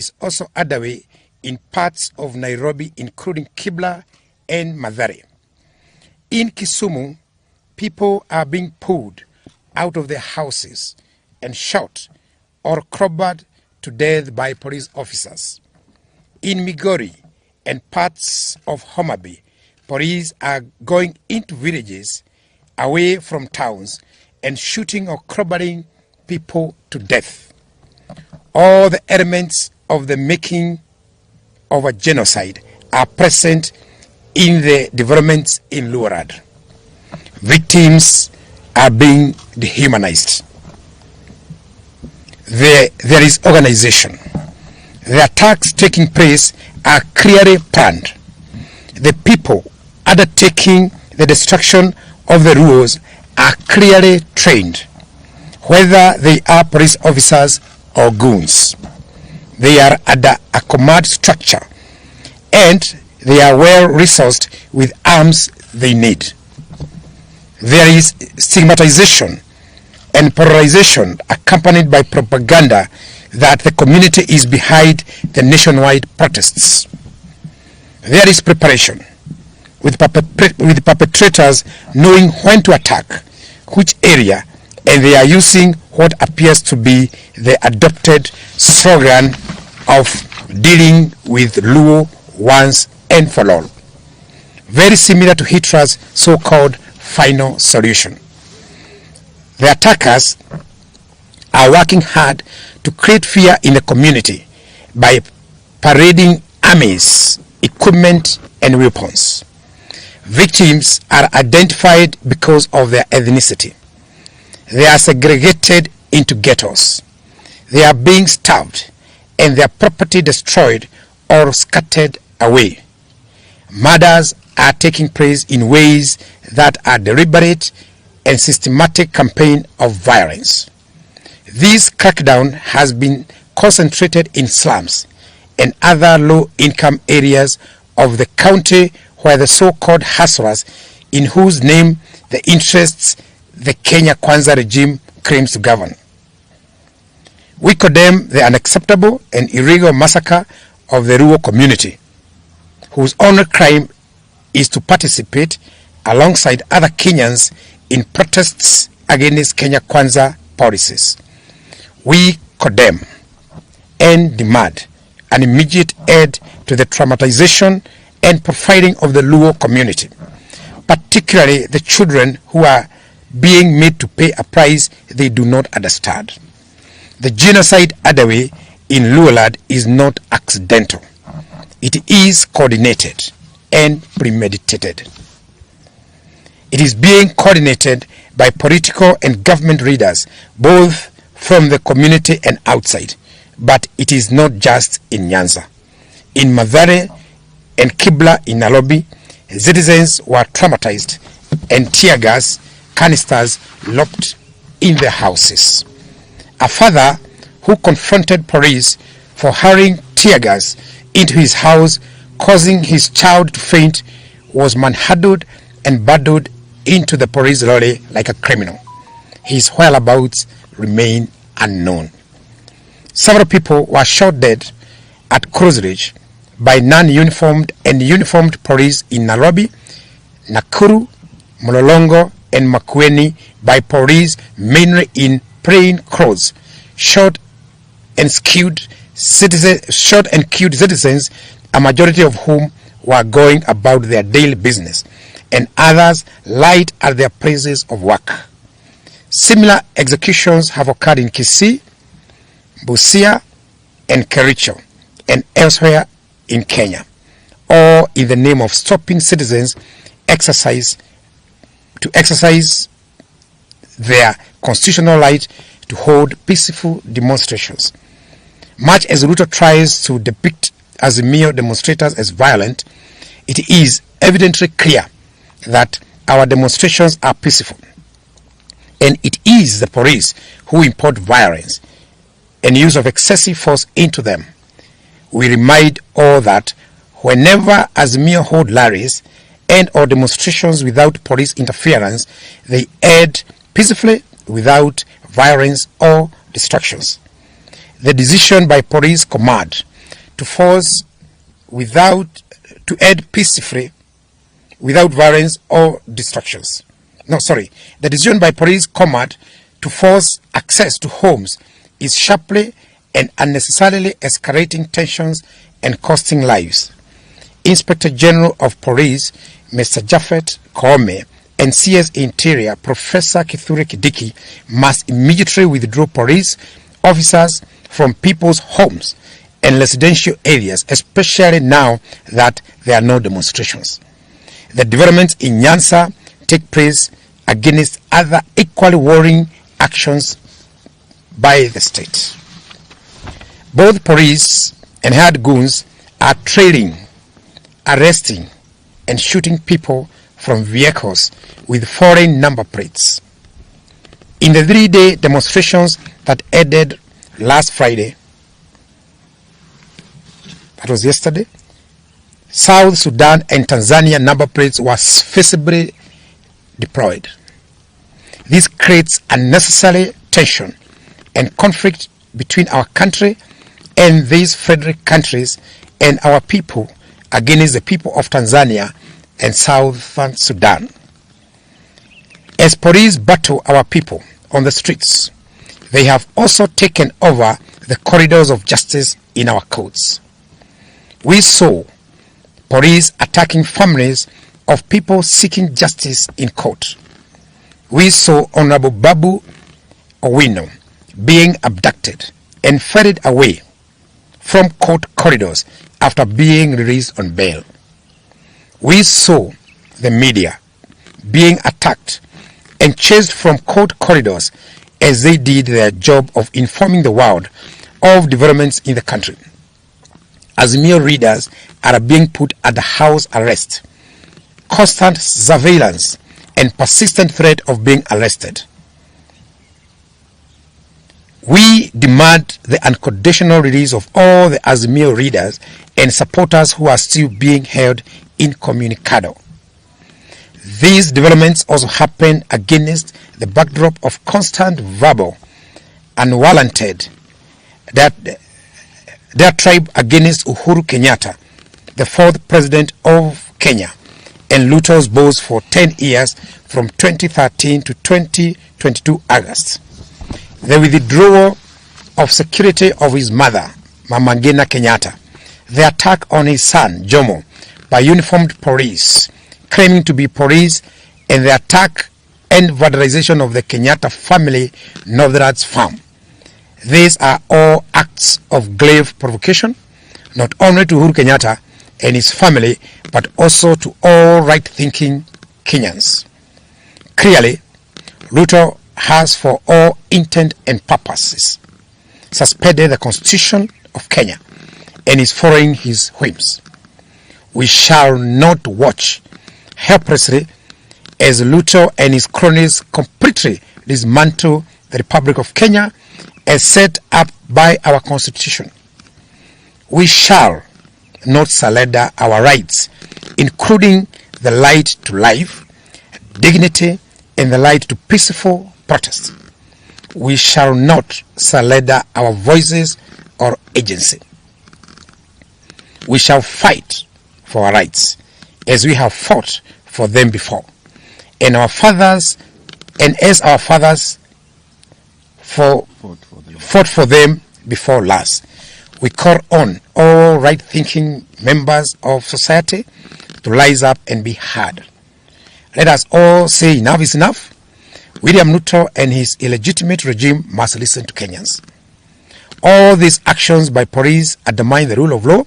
is also underway in parts of Nairobi, including Kibra and Mathare. In Kisumu, people are being pulled out of their houses and shot or crowbarred to death by police officers. In Migori and parts of Homa Bay, police are going into villages away from towns and shooting or crowbarring people to death. All the elements of the making of a genocide are present in the developments in Luorad. Victims are being dehumanized. There is organization. The attacks taking place are clearly planned. The people undertaking the destruction of the rules are clearly trained, whether they are police officers or goons. They are under a command structure and they are well resourced with arms they need. There is stigmatization and polarization accompanied by propaganda that the community is behind the nationwide protests. There is preparation, with perpetrators knowing when to attack, which area, and they are using what appears to be the adopted slogan of dealing with Luo once and for all. Very similar to Hitler's so-called final solution. The attackers are working hard to create fear in the community by parading armies, equipment, and weapons. Victims are identified because of their ethnicity. They are segregated into ghettos. They are being starved and their property destroyed or scattered away. Murders are taking place in ways that are deliberate and systematic campaign of violence. This crackdown has been concentrated in slums and other low-income areas of the county where the so-called hustlers, in whose name the interests the Kenya Kwanza regime claims to govern. We condemn the unacceptable and illegal massacre of the Luo community, whose only crime is to participate alongside other Kenyans in protests against Kenya Kwanza policies. We condemn and demand an immediate end to the traumatization and profiling of the Luo community, particularly the children who are being made to pay a price they do not understand. The genocide underway in Luolad is not accidental. It is coordinated and premeditated. It is being coordinated by political and government leaders, both from the community and outside. But it is not just in Nyanza. In Mathare and Kibra in Nairobi, citizens were traumatized and tear gas canisters locked in their houses. A father who confronted police for hurling tear gas into his house, causing his child to faint, was manhandled and bundled into the police lorry like a criminal. His whereabouts remain unknown. Several people were shot dead at Cross Ridge by non-uniformed and uniformed police in Nairobi, Nakuru, Mlolongo, and Makwiny by police mainly in plain clothes. Shot and killed citizens, a majority of whom were going about their daily business, and others lied at their places of work. Similar executions have occurred in Kisii, Busia, and Kericho, and elsewhere in Kenya, all in the name of stopping citizens to exercise their constitutional right to hold peaceful demonstrations. Much as Ruto tries to depict Azimio demonstrators as violent, it is evidently clear that our demonstrations are peaceful, and it is the police who import violence and use of excessive force into them. We remind all that whenever Azimio hold rallies and or demonstrations without police interference, they end peacefully without violence or distractions. The decision by police command to force to end peacefully without violence or distractions. The decision by police command to force access to homes is sharply and unnecessarily escalating tensions and costing lives. Inspector General of Police, Mr. Japhet Koome, and CS Interior, Professor Kithure Kindiki, must immediately withdraw police officers from people's homes and residential areas, especially now that there are no demonstrations. The developments in Nyanza take place against other equally worrying actions by the state. Both police and hired goons are trailing, arresting, and shooting people from vehicles with foreign number plates. In the 3-day demonstrations that ended last Friday, that was yesterday, South Sudan and Tanzania number plates were visibly deployed. This creates unnecessary tension and conflict between our country and these federal countries and our people against the people of Tanzania and Southern Sudan. As police battle our people on the streets, they have also taken over the corridors of justice in our courts. We saw police attacking families of people seeking justice in court. We saw Honorable Babu Owino being abducted and ferried away from court corridors after being released on bail. We saw the media being attacked and chased from court corridors as they did their job of informing the world of developments in the country. Azimio readers are being put under house arrest, constant surveillance, and persistent threat of being arrested. We demand the unconditional release of all the Azimio readers and supporters who are still being held incommunicado. These developments also happen against the backdrop of constant verbal, unwarranted diatribe against Uhuru Kenyatta, the fourth president of Kenya, and Ruto's boss for 10 years from 2013 to 2022 August. The withdrawal of security of his mother, Mama Ngina Kenyatta, the attack on his son, Jomo, by uniformed police, claiming to be police, and the attack and vandalization of the Kenyatta family Northern's farm. These are all acts of grave provocation, not only to Uhuru Kenyatta and his family, but also to all right-thinking Kenyans. Clearly, Ruto has, for all intent and purposes, suspended the Constitution of Kenya and is following his whims. We shall not watch helplessly as Ruto and his cronies completely dismantle the Republic of Kenya as set up by our Constitution. We shall not surrender our rights, including the right to life, dignity, and the right to peaceful protest. We shall not surrender our voices or agency. We shall fight for our rights as we have fought for them before, and as our fathers fought for them before last. We call on all right-thinking members of society to rise up and be heard. Let us all say enough is enough. William Ruto and his illegitimate regime must listen to Kenyans. All these actions by police undermine the rule of law